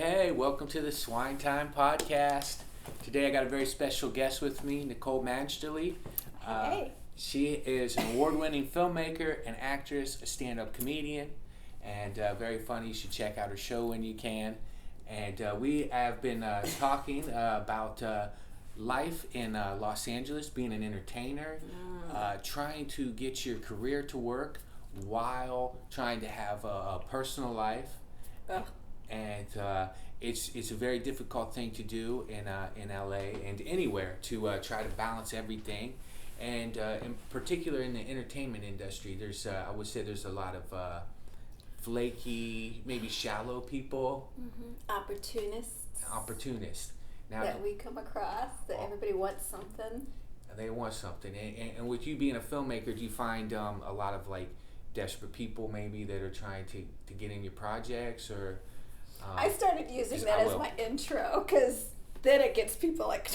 Hey, welcome to the Swinetime podcast. Today I got a very special guest with me, Nicole Majdali. Hey. She is an award-winning filmmaker, an actress, a stand-up comedian, and very funny. You should check out her show when you can. And we have been talking about life in Los Angeles, being an entertainer, trying to get your career to work while trying to have a personal life. And it's a very difficult thing to do in LA and anywhere to try to balance everything, and in particular in the entertainment industry, there's I would say there's a lot of flaky, maybe shallow people, opportunists. Now that we come across, that everybody wants something. They want something, and with you being a filmmaker, do you find a lot of like desperate people maybe that are trying to get in your projects, or I started using that as my intro, because then it gets people like,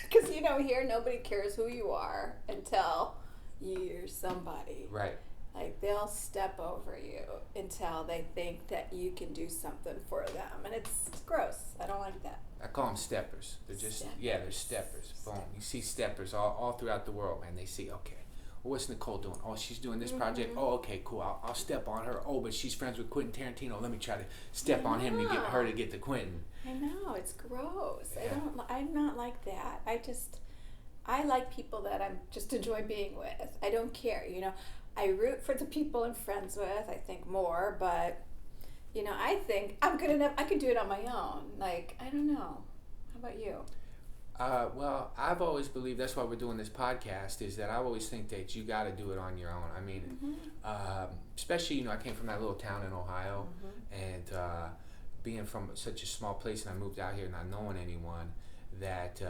because here nobody cares who you are until you're somebody. Right. Like they'll step over you until they think that you can do something for them, and it's gross. I don't like that. I call them steppers. They're just they're steppers. Boom. You see steppers all throughout the world, man. They see, okay, well, what's Nicole doing? Oh, she's doing this project. Oh, okay, cool. I'll step on her. Oh, but she's friends with Quentin Tarantino. Let me try to step on him to get her to get to Quentin. I know, it's gross. Yeah. I'm not like that. I like people that I'm just enjoy being with. I don't care, I root for the people I'm friends with, I think more, but I think I'm good enough. I can do it on my own. Like, I don't know. How about you? Well, I've always believed, that's why we're doing this podcast, is that I always think that you got to do it on your own. I mean, especially, I came from that little town in Ohio, and being from such a small place, and I moved out here not knowing anyone, that...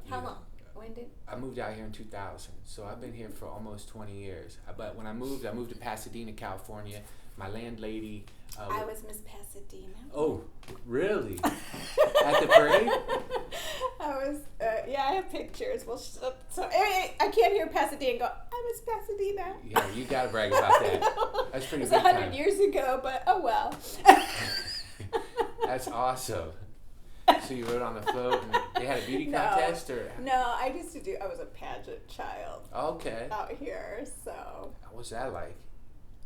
How long? When did... I moved out here in 2000, so I've been here for almost 20 years. But when I moved to Pasadena, California. My landlady... I was Miss Pasadena. Oh, really? At the parade? I was, I have pictures. Well, so I can't hear Pasadena and go, I was Pasadena. Yeah, you got to brag about that. That's pretty big time. It was 100 years ago, but oh well. That's awesome. So you rode on the float, and they had a beauty contest, or? No, I was a pageant child. Okay. Out here, so. What's that like?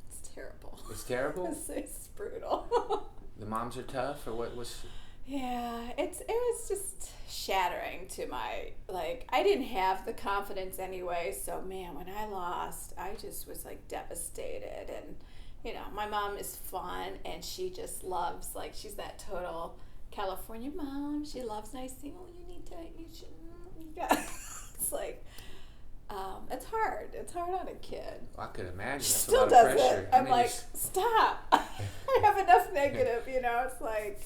It's terrible. It's terrible? It's brutal. The moms are tough, or what was? Yeah, it was just shattering to my, I didn't have the confidence anyway, so man, when I lost, I just was devastated, and my mom is fun, and she just loves, she's that total California mom. She loves nice things. Oh, it's it's hard. It's hard on a kid. Well, I could imagine. That's Still a lot does of pressure. it. I'm stop. I have enough negative, it's like.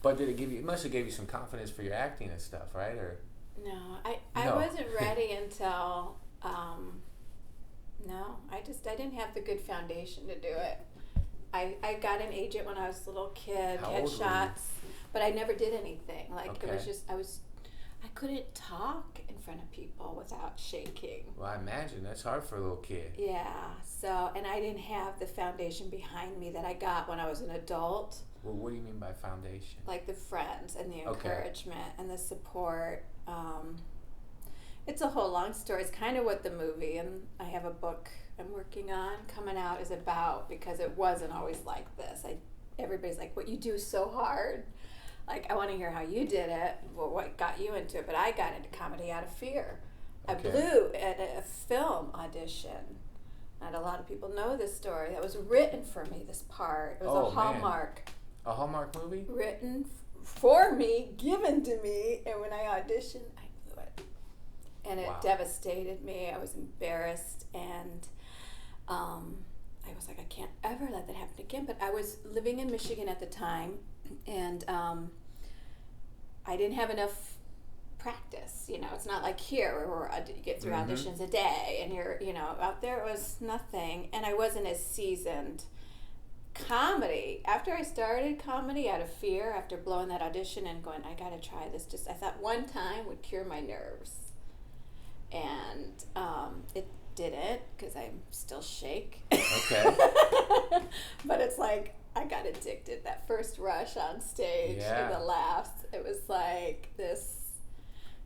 But did it give you? It must have gave you some confidence for your acting and stuff, right? Or no, I wasn't ready until. No, I didn't have the good foundation to do it. I got an agent when I was a little kid. How had old shots, but I never did anything. Okay. It was just I couldn't talk in front of people without shaking. Well, I imagine that's hard for a little kid. Yeah. So, and I didn't have the foundation behind me that I got when I was an adult. Well, what do you mean by foundation? Like the friends and the encouragement and the support. It's a whole long story. It's kind of what the movie, and I have a book I'm working on coming out, is about, because it wasn't always like this. Everybody's like, what you do is so hard. I want to hear how you did it. Well, what got you into it? But I got into comedy out of fear. Okay. I blew at a film audition. Not a lot of people know this story. That was written for me, this part. It was a Hallmark. Man. A Hallmark movie? Written for me, given to me, and when I auditioned, I blew it. And it devastated me. I was embarrassed, and I was like, I can't ever let that happen again. But I was living in Michigan at the time, and I didn't have enough practice. It's not like here where you get through auditions a day, and you're, out there it was nothing, and I wasn't as seasoned. Comedy, after I started comedy out of fear, after blowing that audition and going, I gotta try this, I thought one time would cure my nerves, and it didn't, because I still shake. Okay. But it's like I got addicted. That first rush on stage, Yeah. and the laughs. It was like this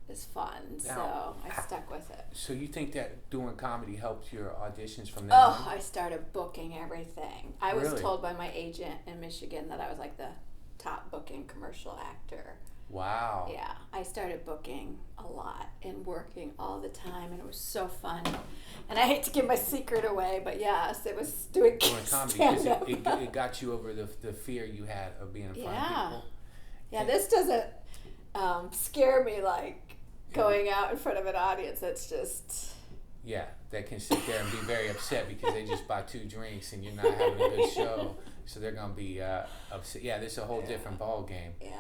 is fun. Now, so I stuck with it. So you think that doing comedy helped your auditions from then Oh, on? I started booking everything. I was Really? told by my agent in Michigan that I was like the top booking commercial actor. Wow. Yeah, I started booking a lot and working all the time, and it was so fun. And I hate to give my secret away, but yes, it was doing Comedy, because stand-up. it got you over the fear you had of being in front of people. Yeah, this doesn't scare me like going out in front of an audience. That's just... Yeah, that can sit there and be very upset because they just bought 2 drinks and you're not having a good show. So they're going to be upset. Yeah, this is a whole different ball game. Yeah.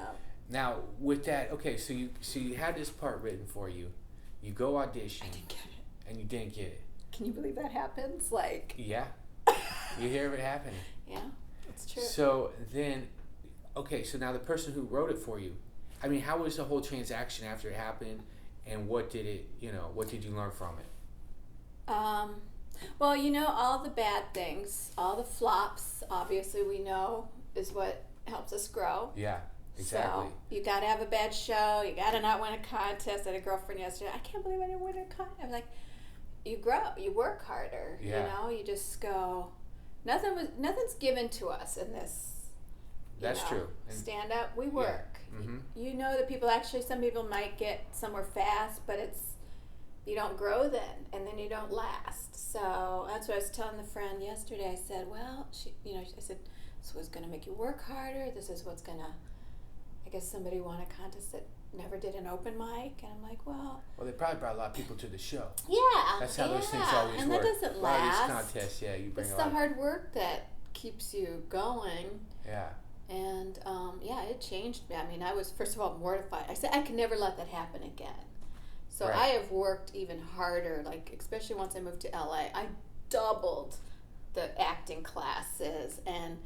Now, with that, okay, so you had this part written for you. You go audition. I didn't get it. And you didn't get it. Can you believe that happens? Like... Yeah. You hear it happening. Yeah, it's true. So then, okay, so now the person who wrote it for you, I mean, how was the whole transaction after it happened, and what did you learn from it? Well, all the bad things, all the flops, obviously we know is what helps us grow. Yeah, exactly. So you got to have a bad show. You got to not win a contest. I had a girlfriend yesterday. I can't believe I didn't win a contest. I was like, you grow. You work harder. Yeah. You just go. Nothing's given to us in this. That's true. And stand up. We work. Yeah. Mm-hmm. You know that some people might get somewhere fast, but you don't grow then, and then you don't last. So that's what I was telling the friend yesterday. I said, well, I said, this is what's going to make you work harder. This is what's going to, I guess somebody won a contest that never did an open mic. And I'm like, well, they probably brought a lot of people to the show. Yeah. That's how those things always and work. that doesn't A lot last. of these contests, yeah, you bring It's a the lot. hard work that keeps you going. Yeah. And, it changed me. I mean, I was, first of all, mortified. I said, I can never let that happen again. So Right. I have worked even harder, like, especially once I moved to LA. I doubled the acting classes and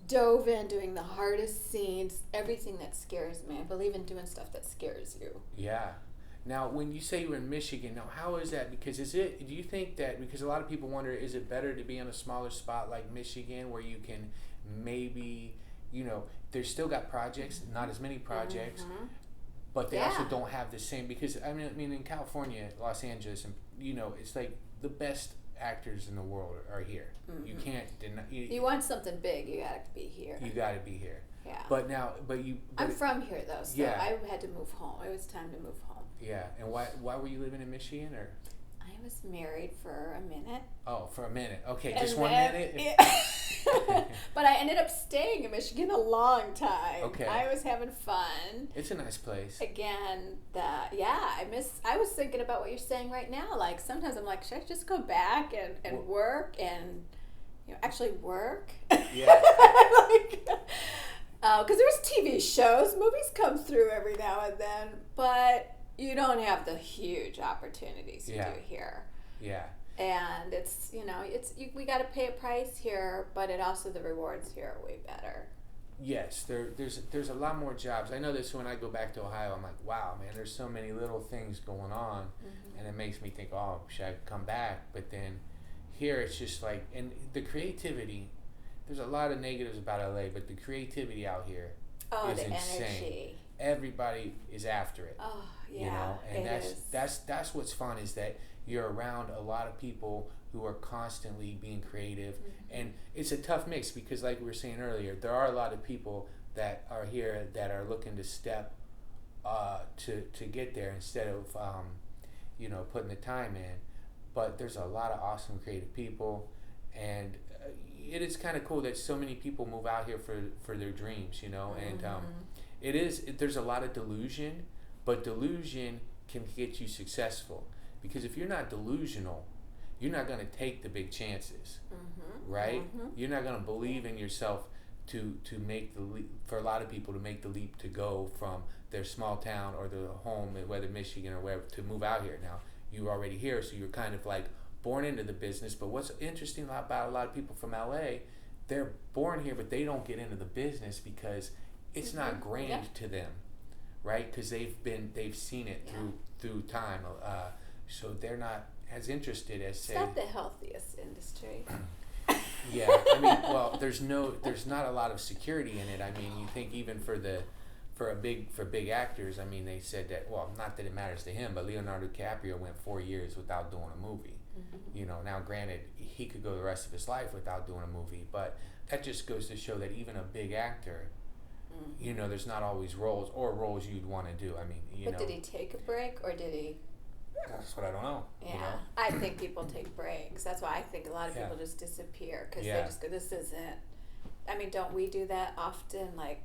dove in doing the hardest scenes, everything that scares me. I believe in doing stuff that scares you. Yeah. Now, when you say you were in Michigan, now how is that? Because do you think that, because a lot of people wonder, is it better to be in a smaller spot like Michigan where you can maybe, they've still got projects, not as many projects, Mm-hmm. but they also don't have the same, because, I mean, in California, Los Angeles, and it's like the best actors in the world are here. Mm-hmm. You can't deny. You want something big, you got to be here. You got to be here. Yeah. But I'm from here though, so yeah. I had to move home. It was time to move home. Yeah, and why were you living in Michigan, or? I was married for a minute. Oh, for a minute. Okay, just And 1 then- minute. Yeah. But I ended up staying in Michigan a long time. Okay. I was having fun. It's a nice place. Again, I was thinking about what you're saying right now. Like, sometimes I'm like, should I just go back and work and, actually work? Yeah. Because there's TV shows, movies come through every now and then, but you don't have the huge opportunities you do here. Yeah. And it's, we got to pay a price here, but the rewards here are way better. Yes, there's a lot more jobs. I know this when I go back to Ohio. I'm like, wow, man, there's so many little things going on, Mm-hmm. and it makes me think, oh, should I come back? But then here it's just like, and the creativity. There's a lot of negatives about LA, but the creativity out here is the insane. energy. Everybody is after it. Oh, yeah. And that's what's fun, is that you're around a lot of people who are constantly being creative, Mm-hmm. and it's a tough mix because, like we were saying earlier, there are a lot of people that are here that are looking to step to get there instead of putting the time in. But there's a lot of awesome creative people, and it is kind of cool that so many people move out here for their dreams, and there's a lot of delusion, but delusion can get you successful, because if you're not delusional, you're not going to take the big chances, right? Mm-hmm. You're not going to believe in yourself to make the leap, for a lot of people to make the leap to go from their small town or their home, whether Michigan or wherever, to move out here. Now, you're already here, so you're kind of like born into the business. But what's interesting about a lot of people from LA, they're born here, but they don't get into the business because it's not grand to them, right? Because they've seen it through time, so they're not as interested as, say, it's not the healthiest industry. Yeah, I mean, well, there's not a lot of security in it. I mean, you think even for big actors, I mean, they said that, well, not that it matters to him, but Leonardo DiCaprio went 4 years without doing a movie. You know, now granted, he could go the rest of his life without doing a movie, but that just goes to show that even a big actor, you know, there's not always roles you'd want to do. I mean, you know. But did he take a break, or did he? That's what I don't know. Yeah, you know? I think people take breaks. That's why I think a lot of people just disappear because they just go, this isn't. I mean, don't we do that often? Like,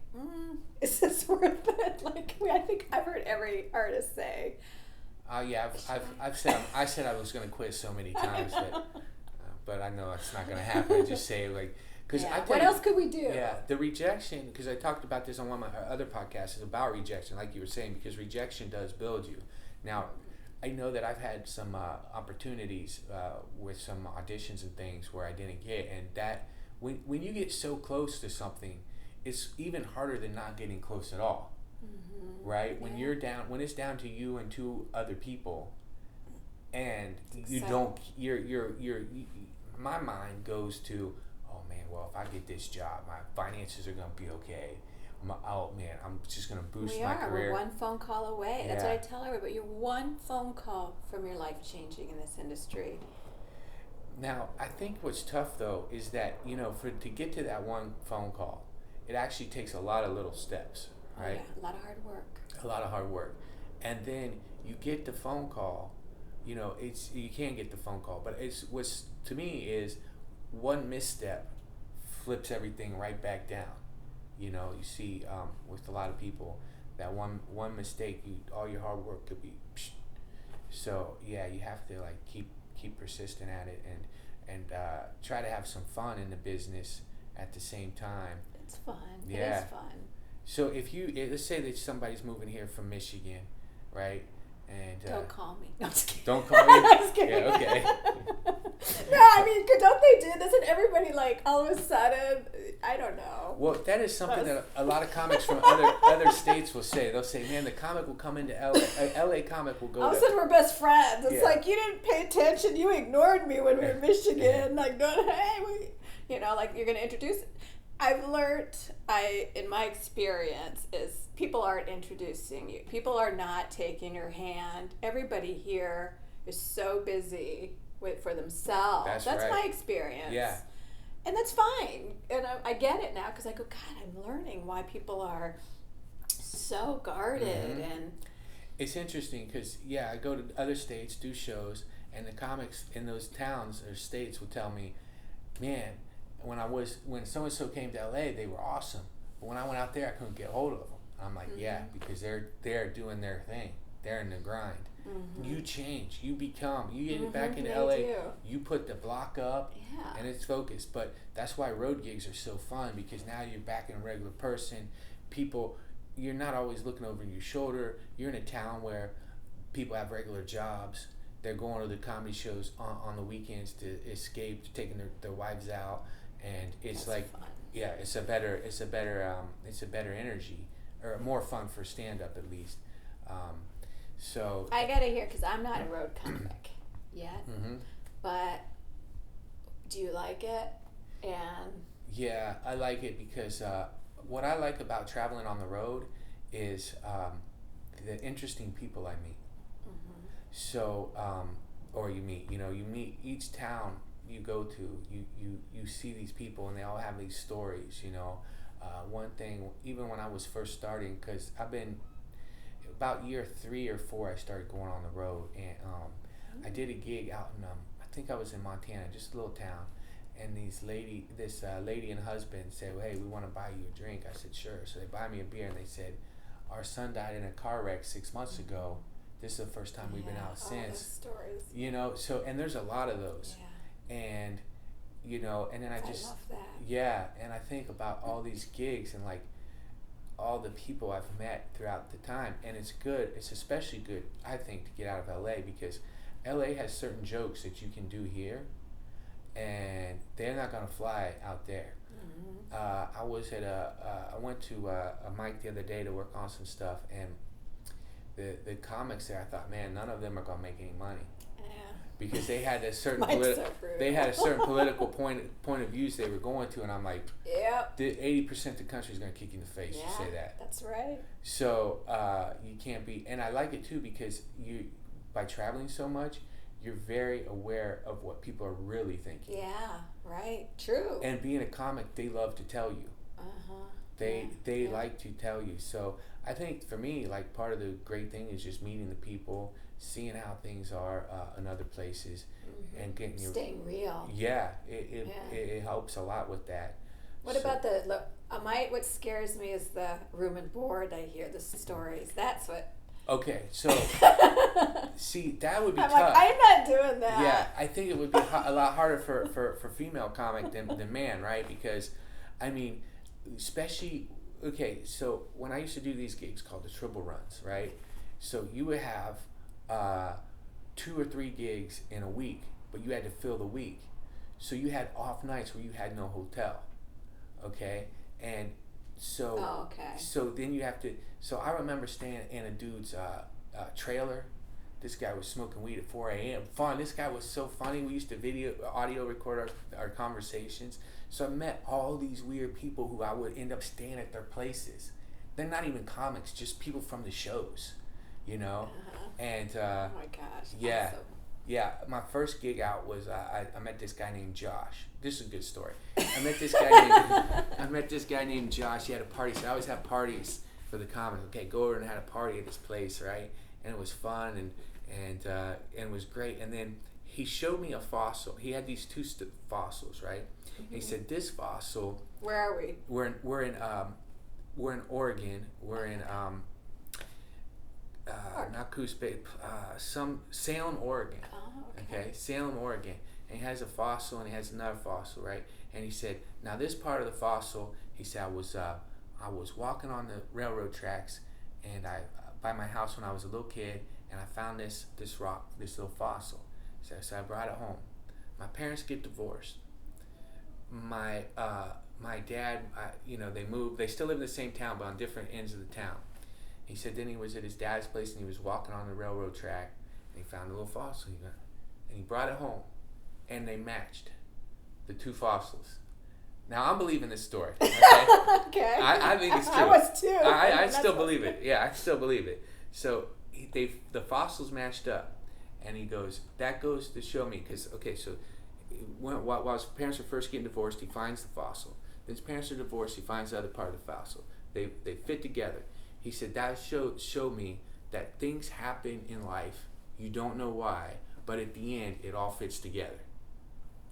is this worth it? Like, I think I've heard every artist say. Yeah, I said I was going to quit so many times, but I know it's not going to happen. I just say like, because what else could we do? Yeah, the rejection, because I talked about this on one of my other podcasts, is about rejection, like you were saying, because rejection does build you. Now, I know that I've had some opportunities with some auditions and things where I didn't get, and that when you get so close to something, it's even harder than not getting close at all. Right? When you're down, when it's down to you and two other people, and you don't, my mind goes to, oh man, well, if I get this job, my finances are gonna be okay. Oh man, I'm just gonna boost my career. We're one phone call away. Yeah. That's what I tell everybody. You're one phone call from your life changing in this industry. Now, I think what's tough though is that, you know, to get to that one phone call, it actually takes a lot of little steps, right? Oh, yeah, a lot of hard work. A lot of hard work, and then you get the phone call. You know, you can't get the phone call, but what's to me is one misstep flips everything right back down. You know, you see with a lot of people that one mistake, all your hard work could be. Psh. So yeah, you have to like keep persistent at it and try to have some fun in the business at the same time. It's fun. Yeah. It is fun. So let's say that somebody's moving here from Michigan, right? And don't call me. No, I'm just kidding. Don't call you? I'm just kidding. Yeah, okay. No, I mean, don't they do this? And everybody, like, all of a sudden, I don't know. Well, that is something that a lot of comics from other states will say. They'll say, man, the comic will come into LA. LA comic will go all of a sudden, we're best friends. It's like, you didn't pay attention. You ignored me when we were in Michigan. Yeah. Like, you know, like, you're going to introduce. I've learned, in my experience, is people aren't introducing you. People are not taking your hand. Everybody here is so busy for themselves. That's right. My experience. Yeah. And that's fine. And I get it now because I go, God, I'm learning why people are so guarded. And it's interesting because, I go to other states, do shows, and the comics in those towns or states will tell me, man, when so-and-so came to LA, they were awesome. But when I went out there, I couldn't get hold of them. I'm like, yeah, because they're doing their thing. They're in the grind. You change. You become. You get back into LA. You put the block up, and it's focused. But that's why road gigs are so fun, because now you're back in a regular person. People, you're not always looking over your shoulder. You're in a town where people have regular jobs. They're going to the comedy shows on the weekends to escape, taking their wives out. And it's that's like, fun. Yeah, it's a better energy, or more fun for stand up at least. So I gotta hear, because I'm not a road comic yet, but do you like it? And yeah, I like it because what I like about traveling on the road is the interesting people I meet. So or you meet each town you go to, you see these people and they all have these stories, you know. One thing, even when I was first starting, because I've been about year 3 or 4, I started going on the road, and I did a gig out in I think I was in Montana, just a little town, and this lady and husband said, well, hey, we want to buy you a drink. I said, sure. So they buy me a beer, and they said, our son died in a car wreck 6 months ago. This is the first time we've been out since. Stories. You know, so, and there's a lot of those. Yeah. And, you know, and then I love that. Yeah, and I think about all these gigs and, like, all the people I've met throughout the time. And it's good, it's especially good, I think, to get out of LA, because LA has certain jokes that you can do here, and they're not going to fly out there. I was at I went to a mic the other day to work on some stuff, and the comics there, I thought, man, none of them are going to make any money. because they had a certain they had a certain political point of views they were going to, and I'm like, yep. 80% of the country is going to kick you in the face. Yeah, You say that. That's right. So you can't be, and I like it too because by traveling so much, you're very aware of what people are really thinking. Yeah, right. True. And being a comic, they love to tell you. They like to tell you. So I think for me, like, part of the great thing is just meeting the people, seeing how things are in other places, and getting staying real. Yeah, it helps a lot with that. What about what scares me is the room and board. I hear the stories. That's what. Okay, so see, that would be I'm tough. like, I'm not doing that. Yeah, I think it would be a lot harder for female comic than man, right? Because, I mean, especially, okay, so when I used to do these gigs called the triple runs, right? So you would have 2 or 3 gigs in a week, but you had to fill the week. So you had off nights where you had no hotel, okay? And so, so then you have to, so I remember staying in a dude's trailer. This guy was smoking weed at 4 a.m. Fun. This guy was so funny. We used to audio record our conversations. So I met all these weird people who I would end up staying at their places. They're not even comics, just people from the shows, you know? And, oh my gosh. yeah. Awesome. Yeah, my first gig out was I met this guy named Josh. This is a good story. I met this guy named Josh. He had a party. So I always have parties for the comics. Okay, go over and had a party at his place, right? And it was fun and it was great. And then he showed me a fossil. He had these 2 fossils, right? And he said, "This fossil." Where are we? We're in Oregon. We're in not Coos Bay, some Salem, Oregon. Oh, Okay, Salem, Oregon. And he has a fossil and he has another fossil, right? And he said, now this part of the fossil, he said, I was walking on the railroad tracks, and by my house when I was a little kid, and I found this rock, this little fossil. So I brought it home. My parents get divorced. My dad, they moved. They still live in the same town, but on different ends of the town. He said then he was at his dad's place and he was walking on the railroad track and he found a little fossil and he brought it home and they matched the 2 fossils. Now I'm believing this story. Okay? Okay. I think it's true. I was too. I still believe it. Yeah, I still believe it. So the fossils matched up, and he goes, that goes to show me, because so while his parents were first getting divorced, he finds the fossil. Then his parents are divorced, he finds the other part of the fossil. They fit together. He said that showed me that things happen in life, you don't know why, but at the end it all fits together.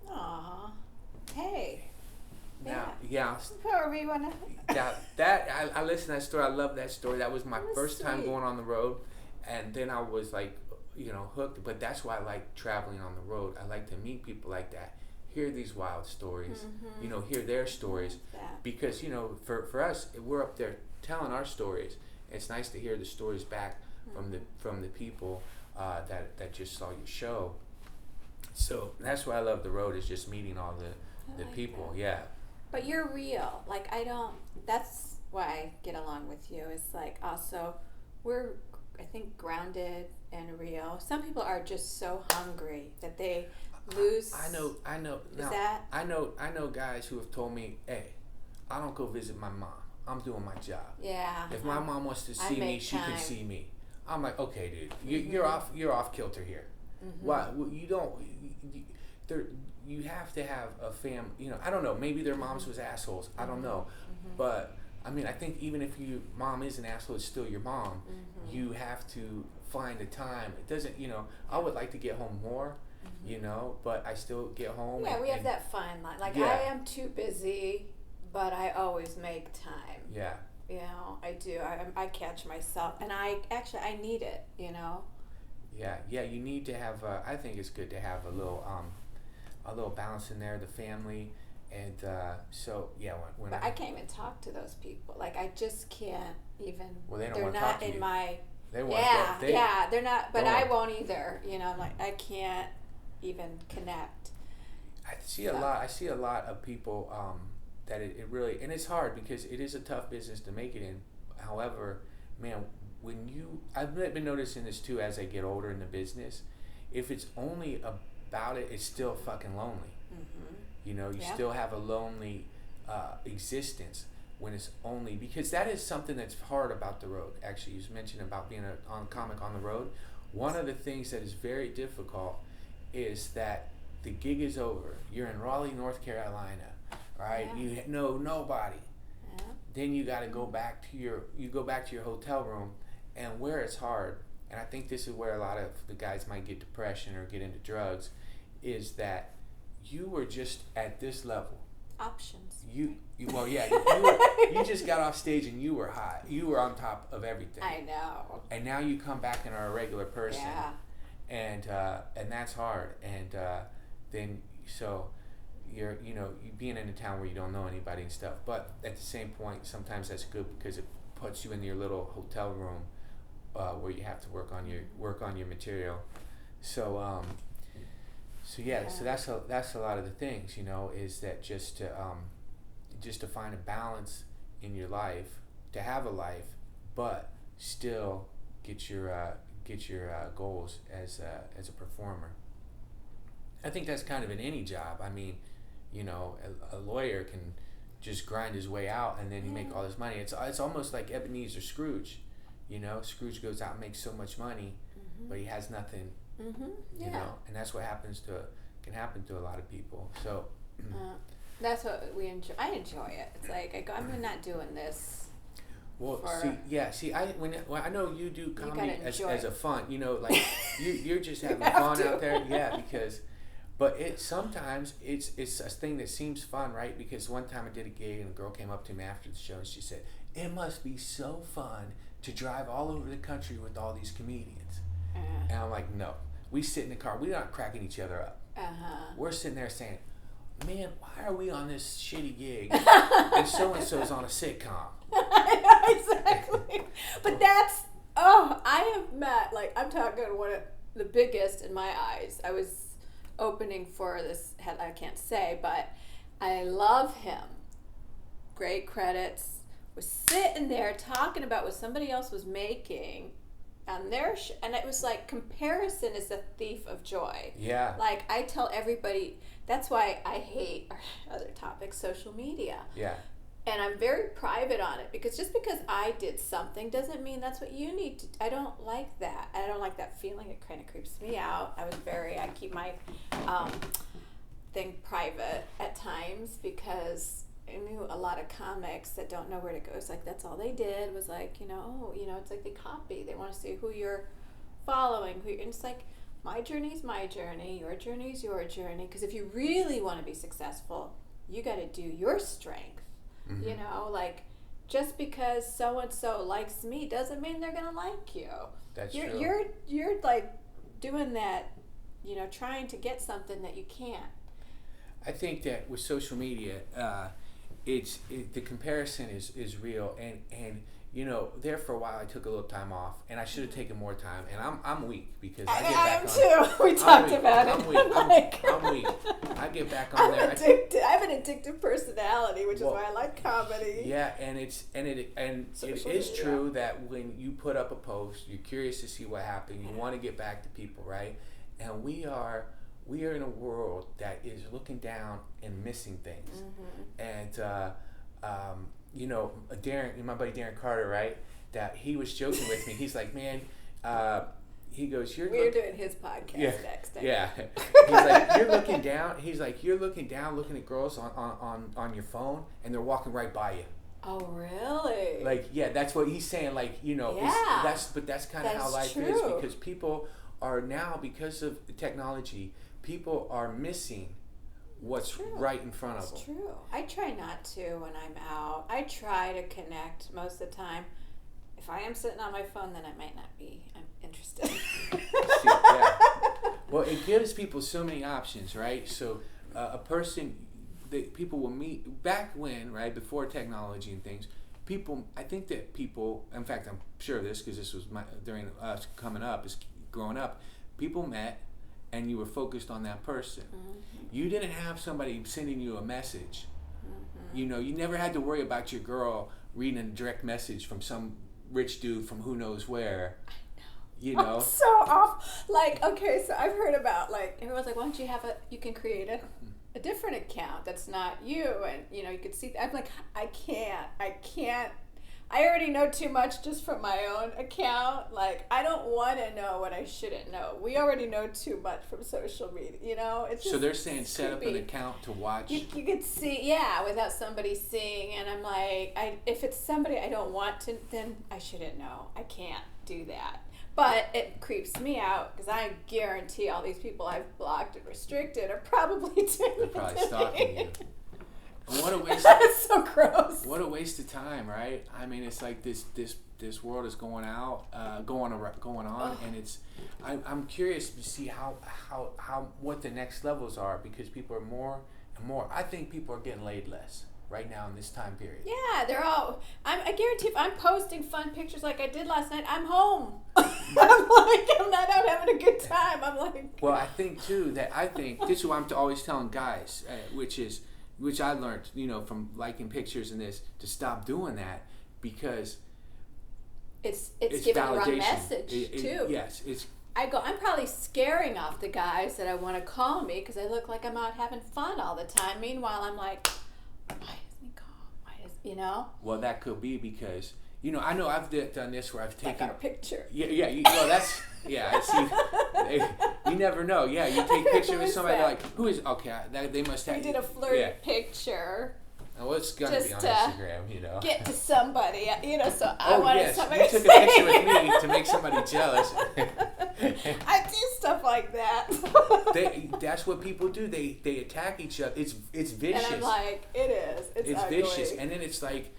Aww. Hey. Now, yeah. However you wanna. I listened to that story. I love that story. That was my first time sweet. going on the road, and then I was like, hooked. But that's why I like traveling on the road. I like to meet people like that, hear these wild stories, hear their stories, because for us, we're up there telling our stories. It's nice to hear the stories back from the people that just saw your show. So that's why I love the road, is just meeting all the people. That. Yeah. But you're real. Like, that's why I get along with you. It's like, also, we're, I think, grounded and real. Some people are just so hungry that they lose. I know. Is now, that? I know guys who have told me, hey, I don't go visit my mom. I'm doing my job. Yeah. If my mom wants to see me, she can see me. I'm like, okay, dude, you're off kilter here. Why? Well, you don't. You have to have a I don't know. Maybe their moms was assholes. I don't know. But I mean, I think even if your mom is an asshole, it's still your mom. You have to find a time. It doesn't. I would like to get home more. But I still get home. Yeah, we have that fine line. Like, I am too busy, but I always make time. Yeah. I do. I catch myself, and I need it. Yeah. You need to have. I think it's good to have a little balance in there. The family, and so yeah. But I can't even talk to those people. Like, I just can't even. Well, they don't want to talk talk to you. They're not in my. They want. They're not. But I won't either. Like, I can't even connect. I see a lot of people. That it really, and it's hard because it is a tough business to make it in. However, man, I've been noticing this too as I get older in the business, if it's only about it, it's still fucking lonely. You know, you still have a lonely existence when it's only, because that is something that's hard about the road. Actually, you mentioned about being a comic on the road. One of the things that is very difficult is that the gig is over. You're in Raleigh, North Carolina, right? You know nobody. Then you got to go back to your hotel room, and where it's hard, and I think this is where a lot of the guys might get depression or get into drugs, is that you were just at this level. Options. You just got off stage and you were hot. You were on top of everything. I know. And now you come back and are a regular person. Yeah. And that's hard. And then so you're being in a town where you don't know anybody and stuff. But at the same point, sometimes that's good because it puts you in your little hotel room where you have to work on your material. So so that's a lot of the things, is that just to find a balance in your life, to have a life, but still get your goals as a performer. I think that's kind of in any job. I mean, a lawyer can just grind his way out and then he make all this money. It's almost like Ebenezer Scrooge. Scrooge goes out and makes so much money, but he has nothing. And that's what can happen to a lot of people. So that's what we enjoy. I enjoy it. It's like I'm not doing this. Well, I know you do comedy as a fun. You're just having fun out there. Yeah, but sometimes it's a thing that seems fun, right? Because one time I did a gig and a girl came up to me after the show and she said, "It must be so fun to drive all over the country with all these comedians." And I'm like, no. We sit in the car. We're not cracking each other up. We're sitting there saying, "Man, why are we on this shitty gig and so-and-so's on a sitcom?" Exactly. But I have met, I'm talking one of the biggest in my eyes. I was opening for this, I can't say, but I love him. Great credits. Was sitting there talking about what somebody else was making on their and it was like, comparison is the thief of joy. Yeah. I tell everybody, that's why I hate our other topics, social media. Yeah. And I'm very private on it, because just because I did something doesn't mean that's what you need to. I don't like that. I don't like that feeling. It kind of creeps me out. I keep my thing private at times, because I knew a lot of comics that don't know where to go. It's like that's all they did was it's like they copy. They want to see who you're following. And it's like, my journey's my journey. Your journey's your journey. Because if you really want to be successful, you got to do your strength. Just because so and so likes me doesn't mean they're gonna like you. That's true. You're like doing that, trying to get something that you can't. I think that with social media, the comparison is real, and there for a while I took a little time off, and I should have taken more time, and I'm weak because I get back on. I am too. We talked about it. I'm weak. I get back on there. I have an addictive personality, which is why I like comedy. Yeah, and it is true that when you put up a post, you're curious to see what happened. You want to get back to people, right? And we are in a world that is looking down and missing things. And Darren, my buddy Darren Carter, right? That he was joking with me. He's like, "Man," he goes, "We're doing his podcast next." Yeah. He's like, "You're looking down." He's like, "You're looking down, looking at girls on your phone, and they're walking right by you." Oh, really? That's what he's saying. That's kind of how life is, because people are now, because of the technology, people are missing what's right in front of them. It's true. I try not to when I'm out. I try to connect most of the time. If I am sitting on my phone, then I might not be. I'm interested. Well, it gives people so many options, right? So people will meet back when, right, before technology and things. I think that people, in fact, I'm sure of this because this was during us growing up, people met and you were focused on that person. You didn't have somebody sending you a message. You never had to worry about your girl reading a direct message from some rich dude from who knows where. You know, so off. Like, okay, so I've heard about, like, everyone's like, why don't you you can create a different account that's not you, and you could see. I'm like, I can't. I already know too much just from my own account. Like, I don't want to know what I shouldn't know. We already know too much from social media. It's just, so they're saying set up an account to watch. You could see, without somebody seeing. And I'm like, if it's somebody I don't want to, then I shouldn't know. I can't do that. But it creeps me out because I guarantee all these people I've blocked and restricted are probably doing They're probably stalking you. And what a waste! That's so gross. What a waste of time, right? I mean, it's like this world is going on, and it's. I'm curious to see how what the next levels are, because people are more and more. I think people are getting laid less right now in this time period. Yeah, they're all. I guarantee if I'm posting fun pictures like I did last night, I'm home. I'm not out having a good time. I'm like. Well, I think too this is what I'm always telling guys, which I learned, from liking pictures and this, to stop doing that, because it's giving the wrong message too. Yes, I'm probably scaring off the guys that I want to call me because I look like I'm out having fun all the time. Meanwhile, I'm like, why doesn't he call? Why does Well, that could be because I know I've done this where I've taken like our picture. Yeah. That's I see. You never know. Yeah, you take pictures with somebody like, who is okay? They must have. We did a flirty picture. Oh, it's gonna be on Instagram, Get to somebody, So I wanted somebody. You took a picture with me to make somebody jealous. I do stuff like that. That's what people do. They attack each other. It's vicious. And I'm like, it is. It's ugly. Vicious, and then it's like,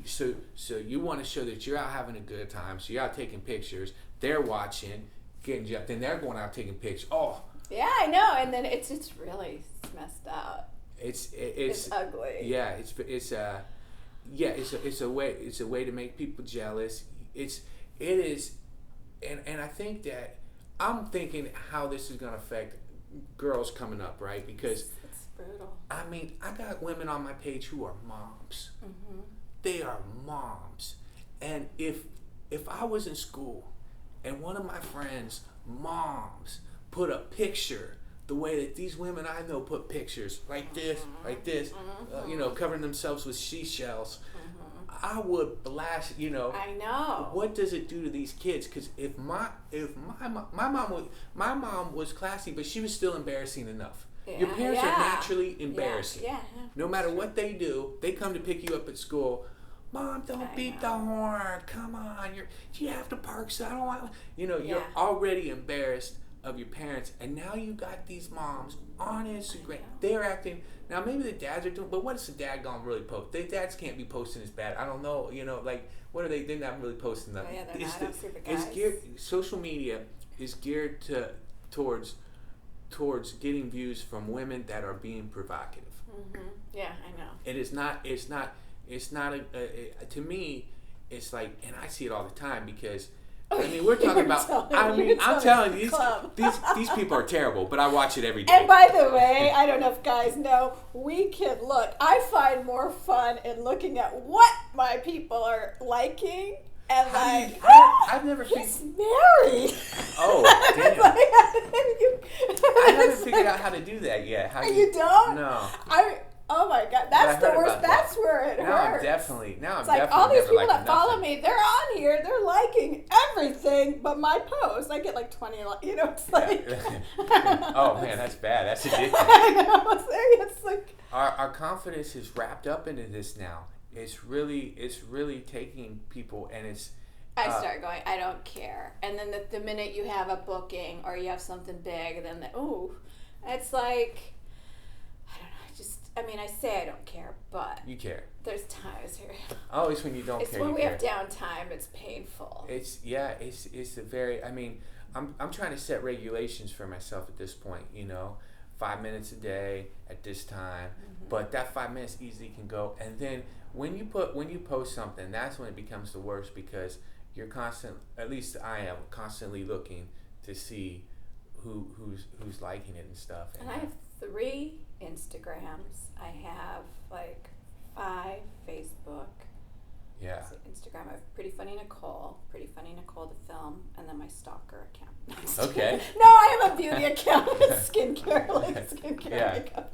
so you want to show that you're out having a good time. So you're out taking pictures. They're watching, getting jealous. Then they're going out taking pictures. Oh. Yeah, I know. And then it's really messed up. It's ugly. Yeah, it's a way to make people jealous. It is, and I think that I'm thinking how this is gonna affect girls coming up, right? Because it's brutal. I mean, I got women on my page who are moms. Mm-hmm. They are moms, and if I was in school and one of my friends' moms put a picture the way that these women I know put pictures like this, covering themselves with seashells, I would blast. I know. What does it do to these kids? Because if my mom was classy, but she was still embarrassing enough. Yeah, your parents are naturally embarrassing. Yeah. No matter what they do, they come to pick you up at school. Mom, don't beep the horn. Come on, you have to park. So I don't want. You're already embarrassed of your parents, and now you got these moms on Instagram. They're acting. Now maybe the dads are doing, but what is the dad gonna really post? The dads can't be posting as bad. I don't know. What are they? They're not really posting that. Oh, yeah, they're not. I don't see the guys. It's geared. Social media is geared towards getting views from women that are being provocative. Mm-hmm. Yeah, I know. It is not. It's not to me. It's like, and I see it all the time because. I mean, we're talking about. I'm telling you, these people are terrible, but I watch it every day. And by the way, I don't know if guys know, we can look. I find more fun in looking at what my people are liking and I've never he's married. Oh, damn! I haven't figured out how to do that yet. How you don't? No. Oh my God, that's the worst. That's where it hurts. It's like all these people that follow me, they're on here, they're liking everything but my post. I get like 20, it's like. Oh man, that's bad. That's addictive. I know. It's like. Our confidence is wrapped up into this now. It's really taking people, and it's. I start going, I don't care, and then the minute you have a booking or you have something big, then it's like. I say I don't care, but you care. There's times here. Oh, it's when you don't care. It's when we have downtime. It's painful. It's a very. I'm trying to set regulations for myself at this point. 5 minutes a day at this time, but that 5 minutes easily can go. And then when you post something, that's when it becomes the worst because you're at least I am constantly looking to see who's liking it and stuff. And I have 3 Instagrams. I have like 5 Facebook. Yeah. So Instagram, I have Pretty Funny Nicole the film, and then my stalker account. Okay. No, I have a beauty account with skincare, makeup.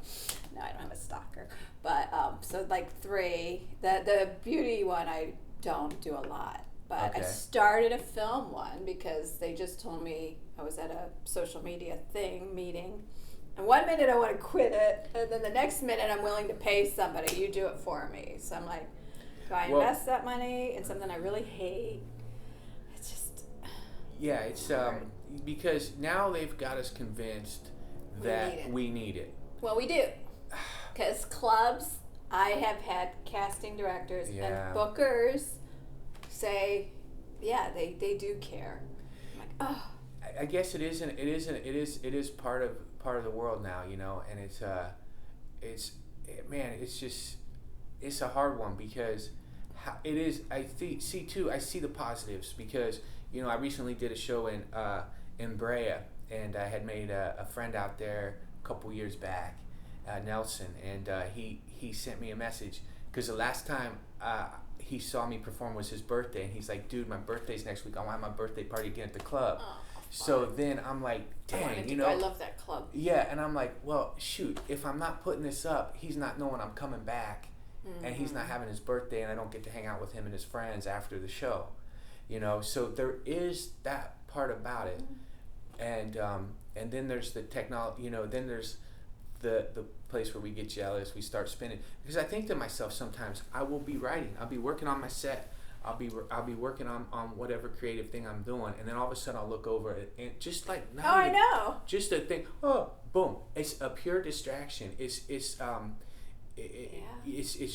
No, I don't have a stalker. But so like 3. The beauty one I don't do a lot. But I started a film one because they just told me I was at a social media meeting. And 1 minute I want to quit it, and then the next minute I'm willing to pay somebody. You do it for me. So I'm like, do I invest that money in something I really hate? It's just it's because now they've got us convinced that we need it. Well, we do, because clubs. I have had casting directors and bookers say, they do care. I'm like, oh. I guess it is part of the world now, and it's a hard one because it is. I see the positives because I recently did a show in Brea, and I had made a friend out there a couple years back, Nelson, and he sent me a message because the last time he saw me perform was his birthday, and he's like, dude, my birthday's next week. I want to have my birthday party again at the club. Oh. So then I'm like, dang, I love that club. Yeah, and I'm like, well, shoot, if I'm not putting this up, he's not knowing I'm coming back, and he's not having his birthday, and I don't get to hang out with him and his friends after the show, So there is that part about it, and then there's the technology, then there's the place where we get jealous, we start spinning, because I think to myself sometimes, I will be writing, I'll be working on my set. I'll be working on whatever creative thing I'm doing, and then all of a sudden I'll look over it, and just like I know, just a thing. Oh, boom! It's a pure distraction. It's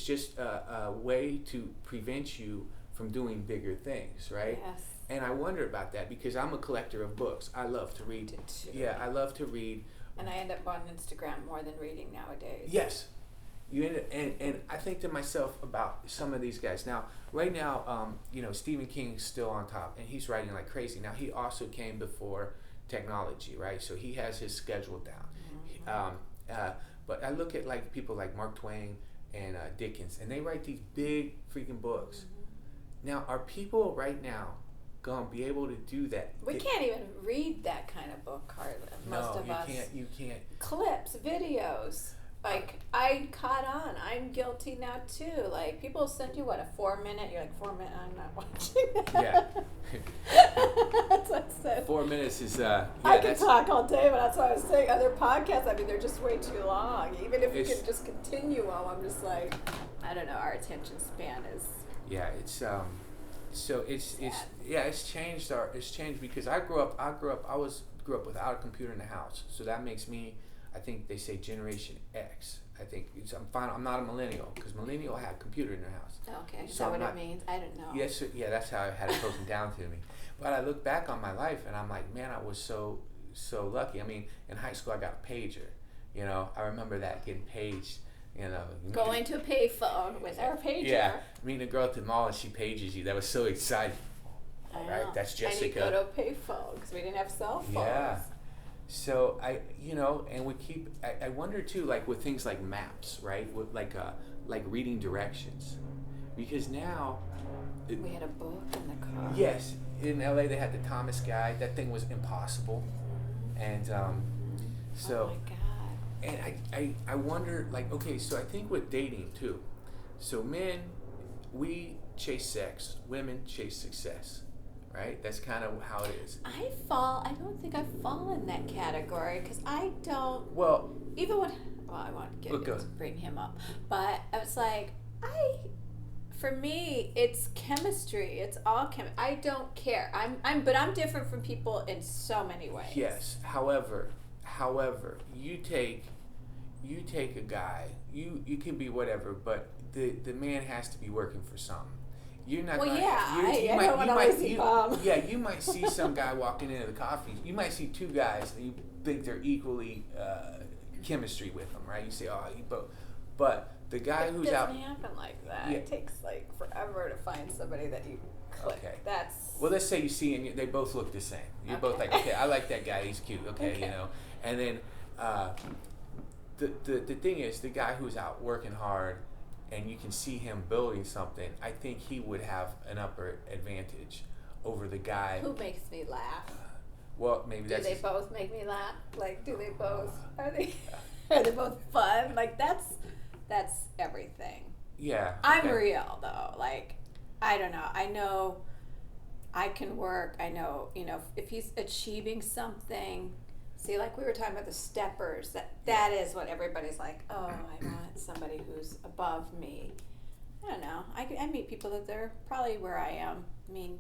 just a way to prevent you from doing bigger things, right? Yes. And I wonder about that because I'm a collector of books. I love to read. Yeah, I love to read. And I end up on Instagram more than reading nowadays. Yes. And I think to myself about some of these guys. Now, right now, Stephen King's still on top, and he's writing like crazy. Now, he also came before technology, right? So he has his schedule down. But I look at like people like Mark Twain and Dickens, and they write these big freaking books. Now, are people right now going to be able to do that? We can't even read that kind of book, hardly. Most of us. You can't. Clips, videos. Like, I caught on. I'm guilty now, too. Like, people send you, a 4-minute? You're like, 4 minutes? I'm not watching that. Yeah. That's what I said. 4 minutes is, I can talk all day, but that's what I was saying. Other podcasts, they're just way too long. Even if you can just continue them, I'm just like, I don't know, our attention span is... Yeah, it's, so it's changed because I grew up without a computer in the house. So that makes me... I think they say Generation X. I think I'm fine. I'm not a millennial because millennial had a computer in their house. Okay, is that what it means? I don't know. Yes, yeah, that's how I had it broken down to me. But I look back on my life and I'm like, man, I was so lucky. I mean, in high school I got a pager. I remember that getting paged. Going to a payphone with our pager. Yeah, meeting a girl at the mall and she pages you. That was so exciting. Right, that's Jessica. And you go to a payphone because we didn't have cell phones. Yeah. So and we keep. I wonder too, like with things like maps, right? With like reading directions, because now. We had a book in the car. Yes, in LA they had the Thomas Guide. That thing was impossible, and so. Oh my God. And I wonder, like, okay, so I think with dating too, so men, we chase sex, women chase success. Right? That's kind of how it is. I don't think I fall in that category because I don't. Well, even when. Well, I want to bring him up, but I was like, for me, it's chemistry. It's all chemistry. I don't care. But I'm different from people in so many ways. Yes. However, you take a guy. You can be whatever, but the man has to be working for something. You're not. Well, you might see some guy walking into the coffee. You might see 2 guys and you think they're equally chemistry with them, right? You say, but the guy who's out. It doesn't happen like that. Yeah. It takes like forever to find somebody that you click. Okay. Well, let's say you see and they both look the same. You're both like, okay, I like that guy. He's cute. Okay. And then the thing is, the guy who's out working hard and you can see him building something, I think he would have an upper advantage over the guy. Who makes me laugh? Well, maybe do they both make me laugh? Like, do they both? Are they both fun? Like, that's everything. Yeah. I'm real though. Like, I don't know. I know I can work. I know, if he's achieving something. See, like we were talking about the steppers. That is what everybody's like. Oh, I want somebody who's above me. I don't know. I meet people that they're probably where I am. I mean,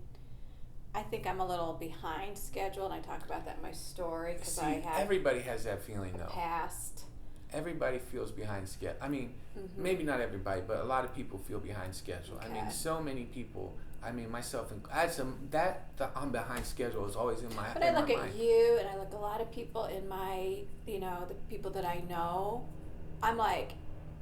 I think I'm a little behind schedule, and I talk about that in my story because I have. Everybody has that feeling though. Past. Everybody feels behind schedule. I mean, maybe not everybody, but a lot of people feel behind schedule. Okay. I mean, so many people. I mean, myself, I'm behind schedule is always in my mind. But I look at you, and I look at a lot of people in my, the people that I know. I'm like,